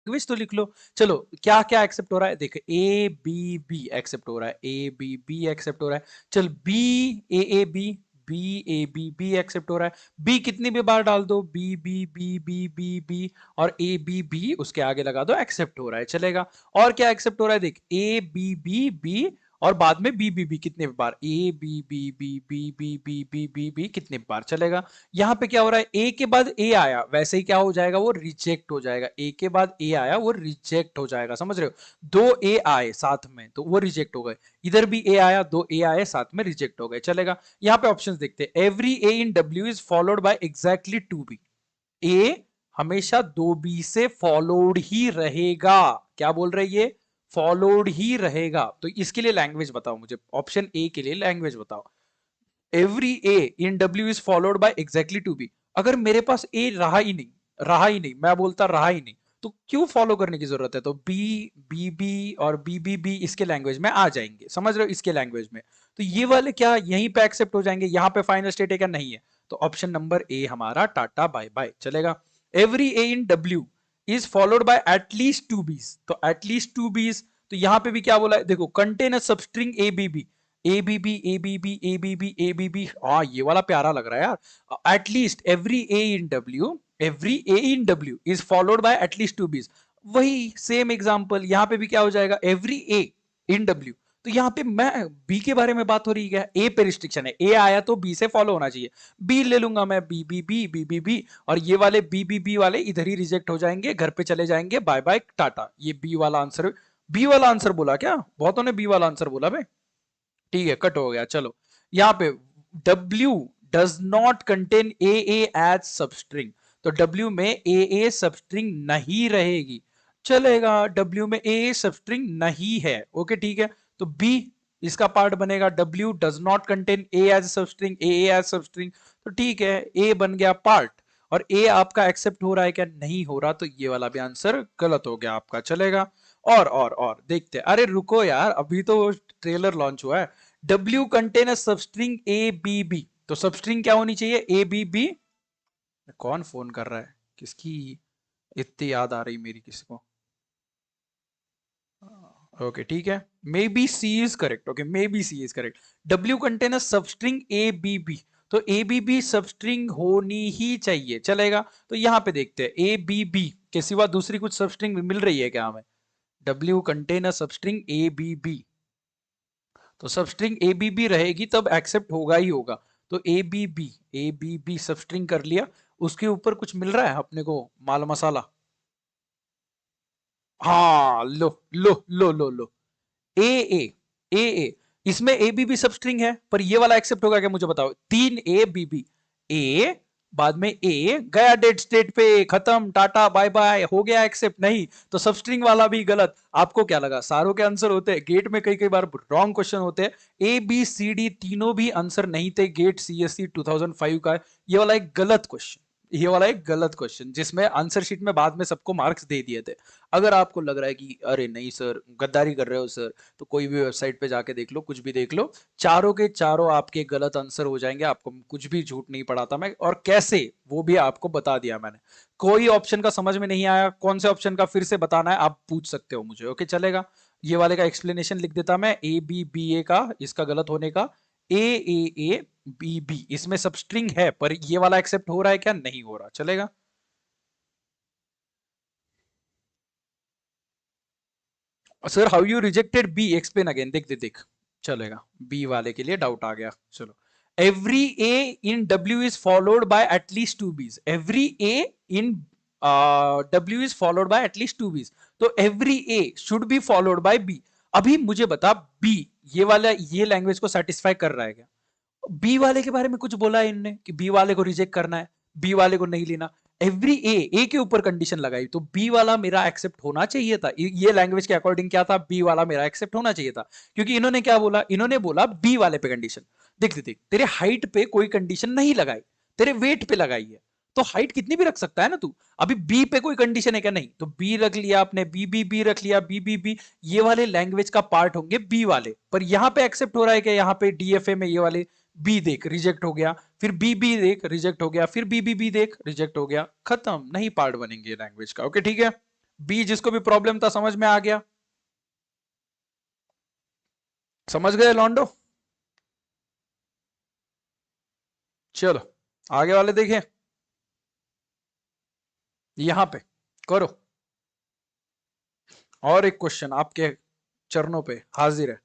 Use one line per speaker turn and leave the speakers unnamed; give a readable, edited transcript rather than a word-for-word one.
Language तो लिख लो। चलो क्या क्या एक्सेप्ट हो रहा है, देख ए बी बी एक्सेप्ट हो रहा है, ए बी बी एक्सेप्ट हो रहा है। चल B A B, B A B B accept हो रहा है। बी कितनी भी बार डाल दो, B B B B B B, और ए बी बी उसके आगे लगा दो, एक्सेप्ट हो रहा है, चलेगा। और क्या एक्सेप्ट हो रहा है, देख ए बी बी बी और बाद में बी बी बी कितने बार, A B B B B B B B B B कितने बार, चलेगा। यहाँ पे क्या हो रहा है, ए के बाद ए आया, वैसे ही क्या हो जाएगा, वो रिजेक्ट हो जाएगा। ए के बाद ए आया, वो रिजेक्ट हो जाएगा, समझ रहे हो। दो ए आए साथ में तो वो रिजेक्ट हो गए, इधर भी ए आया, दो ए आए साथ में, रिजेक्ट हो गए, चलेगा। यहाँ पे ऑप्शंस देखते हैं। Every A in W is followed by exactly two B. A हमेशा दो बी से फॉलोड ही रहेगा। क्या बोल रहे ये, फॉलोड ही रहेगा। तो इसके लिए लैंग्वेज बताओ मुझे, ऑप्शन ए के लिए लैंग्वेज बताओ। Every A in W is followed by exactly two B. अगर मेरे पास ए रहा ही नहीं, मैं बोलता रहा ही नहीं, तो क्यों फॉलो करने की जरूरत है। तो बी बी बी और बी बी बी इसके लैंग्वेज में आ जाएंगे, समझ रहे हो, इसके लैंग्वेज में। तो ये वाले क्या यहीं पे एक्सेप्ट हो जाएंगे, यहाँ पे फाइनल स्टेट है क्या, नहीं है। तो ऑप्शन नंबर ए हमारा टाटा बाय बाय, चलेगा। Every A in W is followed by at least two Bs, तो एटलीस्ट टू बीज, तो यहां पे भी क्या बोला है, देखो contain a substring A B B, A B B A B B A B B A B B, हाँ ये वाला प्यारा लग रहा है यार। At least every A in W, every A in W is followed by at least two Bs. वही same example यहाँ पे भी क्या हो जाएगा, एवरी ए इन डब्ल्यू। तो यहाँ पे मैं बी के बारे में बात हो रही है, ए पे रिस्ट्रिक्शन है, ए आया तो बी से फॉलो होना चाहिए। बी ले लूंगा मैं, B B B B B B, और ये वाले बी बी बी वाले इधर ही रिजेक्ट हो जाएंगे, घर पे चले जाएंगे, बाय बाय टाटा। ये बी वाला आंसर, बी वाला आंसर बोला क्या, बहुतों ने बी वाला आंसर बोला भाई। ठीक है, कट हो गया। चलो यहाँ पे W does not contain A as substring, तो W में ए सबस्ट्रिंग नहीं रहेगी, चलेगा। W में ए सबस्ट्रिंग नहीं है, ओके ठीक है। तो B इसका पार्ट बनेगा, W does not contain A as substring, A as substring, तो ठीक है, A बन गया पार्ट। और A आपका एक्सेप्ट हो रहा है क्या, नहीं हो रहा, तो ये वाला भी आंसर गलत हो गया आपका, चलेगा। और देखते हैं, अरे रुको यार, अभी तो ट्रेलर लॉन्च हुआ है। W contain a substring A B B, तो सबस्ट्रिंग क्या होनी चाहिए, ए बी बी। कौन फोन कर रहा है, किसकी इतनी याद आ रही मेरी किसी को। ओके ठीक है, maybe C is correct, okay maybe C is correct. W contain a substring A B B, तो ए बी बी सबस्ट्रिंग होनी ही चाहिए, चलेगा। तो यहां पे देखते हैं, ए बी बी के सिवा दूसरी कुछ सबस्ट्रिंग मिल रही है क्या हमें। W contain a substring A B B, तो सबस्ट्रिंग ए बी बी रहेगी तब एक्सेप्ट होगा ही होगा। तो ए बी बी सबस्ट्रिंग कर लिया, उसके ऊपर कुछ मिल रहा है अपने को, माल मसाला। हाँ लो लो लो लो लो, ए ए ए ए, इसमें ए बी बी सबस्ट्रिंग है, पर ये वाला एक्सेप्ट होगा क्या मुझे बताओ, तीन ए बी बी, ए बाद में ए गया डेड स्टेट पे, खत्म, टाटा बाय बाय, हो गया एक्सेप्ट, नहीं। तो सबस्ट्रिंग वाला भी गलत। आपको क्या लगा सारों के आंसर होते हैं, गेट में कई कई बार रॉन्ग क्वेश्चन होते हैं, ए बी सी डी तीनों भी आंसर नहीं थे, गेट सीएससी 2005 का। ये वाला एक गलत क्वेश्चन, ये वाला एक गलत क्वेश्चन, जिसमें आंसर शीट में बाद में सबको मार्क्स दे दिए थे। अगर आपको लग रहा है कि अरे नहीं सर गद्दारी कर रहे हो सर, तो कोई भी वेबसाइट पे जाके देख लो, कुछ भी देख लो, चारों के चारों आपके गलत आंसर हो जाएंगे। आपको कुछ भी झूठ नहीं पढ़ाता मैं, और कैसे वो भी आपको बता दिया मैंने। कोई ऑप्शन का समझ में नहीं आया, कौन से ऑप्शन का फिर से बताना है आप पूछ सकते हो मुझे, ओके चलेगा। ये वाले का एक्सप्लेनेशन लिख देता मैं, ए बी बी ए का, इसका गलत होने का, ए बी बी इसमें सबस्ट्रिंग है, पर ये वाला एक्सेप्ट हो रहा है क्या, नहीं हो रहा, चलेगा। Sir how you rejected B, explain again, देख देख देख, चलेगा। बी वाले के लिए डाउट आ गया, चलो। Every A in W is followed by at least two Bs, every A in W is followed by at least two Bs, तो every A should be followed by B. अभी मुझे बता, बी ये वाला ये लैंग्वेज को सेटिस्फाई कर रहा है क्या। बी वाले के बारे में कुछ बोला है इनने कि बी वाले को रिजेक्ट करना है, बी वाले को नहीं लेना। एवरी ए के ऊपर कंडीशन लगाई, तो बी वाला मेरा एक्सेप्ट होना चाहिए था, ये लैंग्वेज के अकॉर्डिंग क्या था, बी वाला मेरा एक्सेप्ट होना चाहिए था। क्योंकि इन्होंने क्या बोला, इन्होंने बोला बी वाले पे कंडीशन। देख देख तेरे हाइट पे कोई कंडीशन नहीं लगाई, तेरे वेट पे लगाई है। तो हाइट कितनी भी रख सकता है ना तू, अभी बी पे कोई कंडीशन है क्या, नहीं। तो बी रख लिया आपने, बी रख लिया, बी ये वाले लैंग्वेज का पार्ट होंगे बी वाले, पर यहां पे एक्सेप्ट हो रहा है कि यहाँ पे डीएफए में ये वाले बी देख रिजेक्ट हो गया, फिर बी देख रिजेक्ट हो गया, फिर बी देख रिजेक्ट हो गया, खत्म, नहीं पार्ट बनेंगे लैंग्वेज का, ओके ठीक है। बी जिसको भी प्रॉब्लम था समझ में आ गया? समझ गए लॉन्डो? चलो आगे वाले देखें, यहां पे करो। और एक क्वेश्चन आपके चरणों पे हाजिर है।